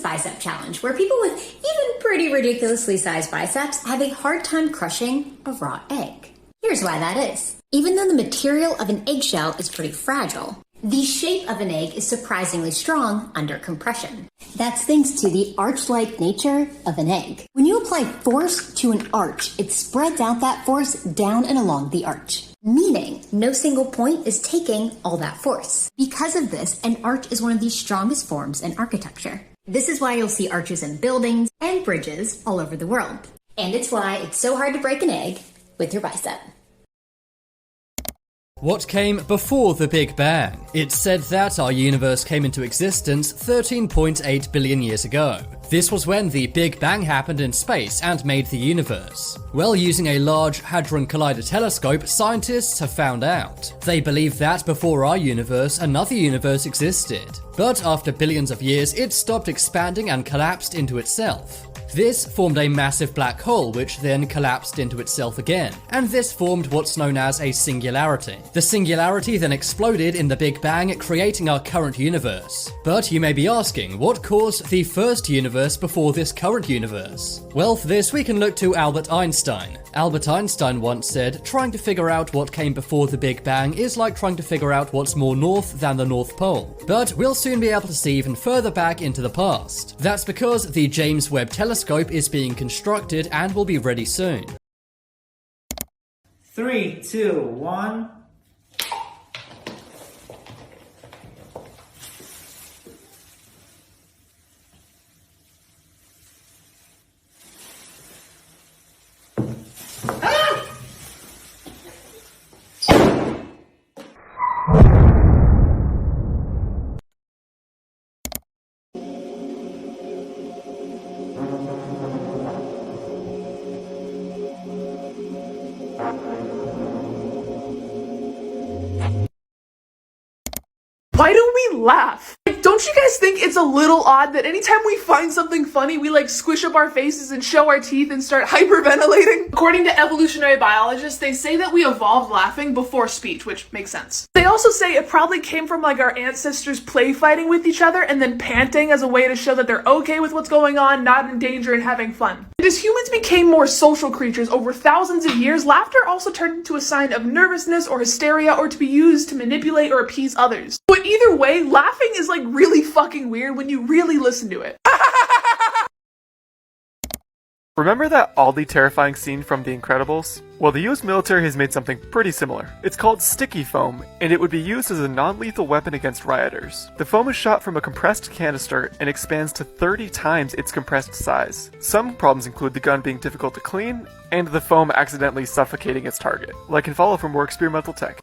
bicep challenge, where people with even pretty ridiculously sized biceps have a hard time crushing a raw egg. Here's why that is. Even though the material of an eggshell is pretty fragile, the shape of an egg is surprisingly strong under compression. That's thanks to the arch-like nature of an egg. When you apply force to an arch, it spreads out that force down and along the arch, meaning no single point is taking all that force. Because of this, an arch is one of the strongest forms in architecture. This is why you'll see arches in buildings and bridges all over the world. And it's why it's so hard to break an egg with your bicep. What came before the Big Bang? It's said that our universe came into existence 13.8 billion years ago. This was when the Big Bang happened in space and made the universe. Well, using a Large Hadron Collider telescope, scientists have found out. They believe that before our universe, another universe existed. But after billions of years, it stopped expanding and collapsed into itself. This formed a massive black hole, which then collapsed into itself again, and this formed what's known as a singularity. The singularity then exploded in the Big Bang, creating our current universe. But you may be asking, what caused the first universe before this current universe? Well, for this we can look to Albert Einstein. Albert Einstein once said, trying to figure out what came before the Big Bang is like trying to figure out what's more north than the North Pole. But we'll soon be able to see even further back into the past. That's because the James Webb Telescope is being constructed and will be ready soon. 3, 2, 1. Why do we laugh? Like, don't you guys think it's a little odd that anytime we find something funny, we like squish up our faces and show our teeth and start hyperventilating? According to evolutionary biologists, they say that we evolved laughing before speech, which makes sense. They also say it probably came from like our ancestors play fighting with each other and then panting as a way to show that they're okay with what's going on, not in danger and having fun. And as humans became more social creatures over thousands of years, laughter also turned into a sign of nervousness or hysteria or to be used to manipulate or appease others. But either way, laughing is like really fucking weird when you really listen to it. Remember that oddly terrifying scene from The Incredibles? Well, the US military has made something pretty similar. It's called sticky foam, and it would be used as a non-lethal weapon against rioters. The foam is shot from a compressed canister and expands to 30 times its compressed size. Some problems include the gun being difficult to clean, and the foam accidentally suffocating its target, like can follow from more experimental tech.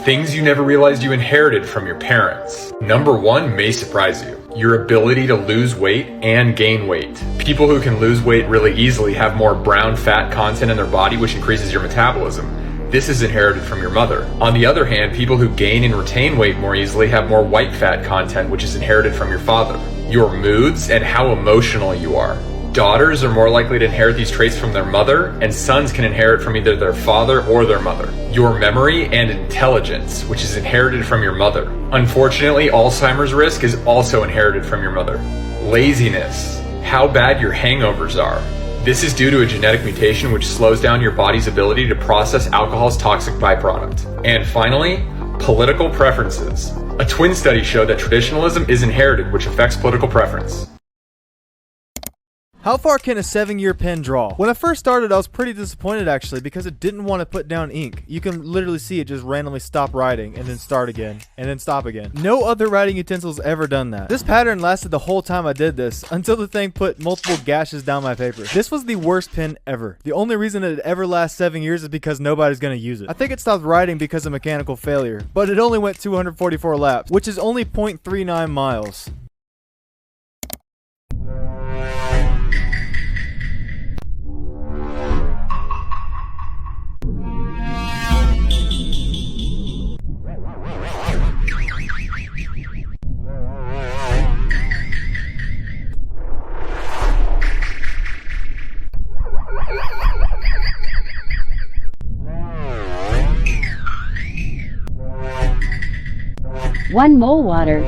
Things you never realized you inherited from your parents. Number 1 may surprise you. Your ability to lose weight and gain weight. People who can lose weight really easily have more brown fat content in their body, which increases your metabolism. This is inherited from your mother. On the other hand, people who gain and retain weight more easily have more white fat content, which is inherited from your father. Your moods and how emotional you are. Daughters are more likely to inherit these traits from their mother, and sons can inherit from either their father or their mother. Your memory and intelligence, which is inherited from your mother. Unfortunately, Alzheimer's risk is also inherited from your mother. Laziness, how bad your hangovers are. This is due to a genetic mutation which slows down your body's ability to process alcohol's toxic byproduct. And finally, political preferences. A twin study showed that traditionalism is inherited, which affects political preference. How far can a 7-year pen draw? When I first started, I was pretty disappointed actually because it didn't want to put down ink. You can literally see it just randomly stop writing and then start again and then stop again. No other writing utensil's ever done that. This pattern lasted the whole time I did this until the thing put multiple gashes down my paper. This was the worst pen ever. The only reason it ever lasts 7 years is because nobody's gonna use it. I think it stopped writing because of mechanical failure, but it only went 244 laps, which is only 0.39 miles. One mole water.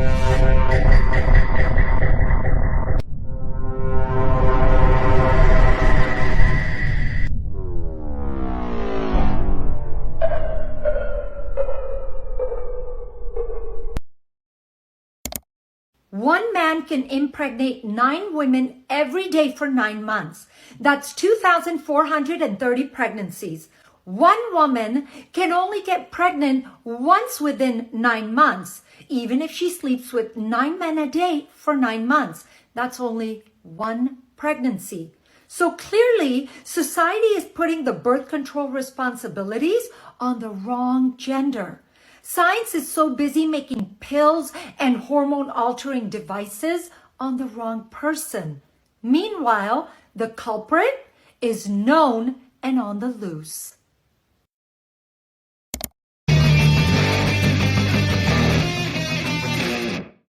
man can impregnate 9 women every day for 9 months. That's 2,430 pregnancies. One woman can only get pregnant once within 9 months, even if she sleeps with 9 men a day for 9 months. That's only 1 pregnancy. So clearly, society is putting the birth control responsibilities on the wrong gender. Science is so busy making pills and hormone-altering devices on the wrong person. Meanwhile, the culprit is known and on the loose.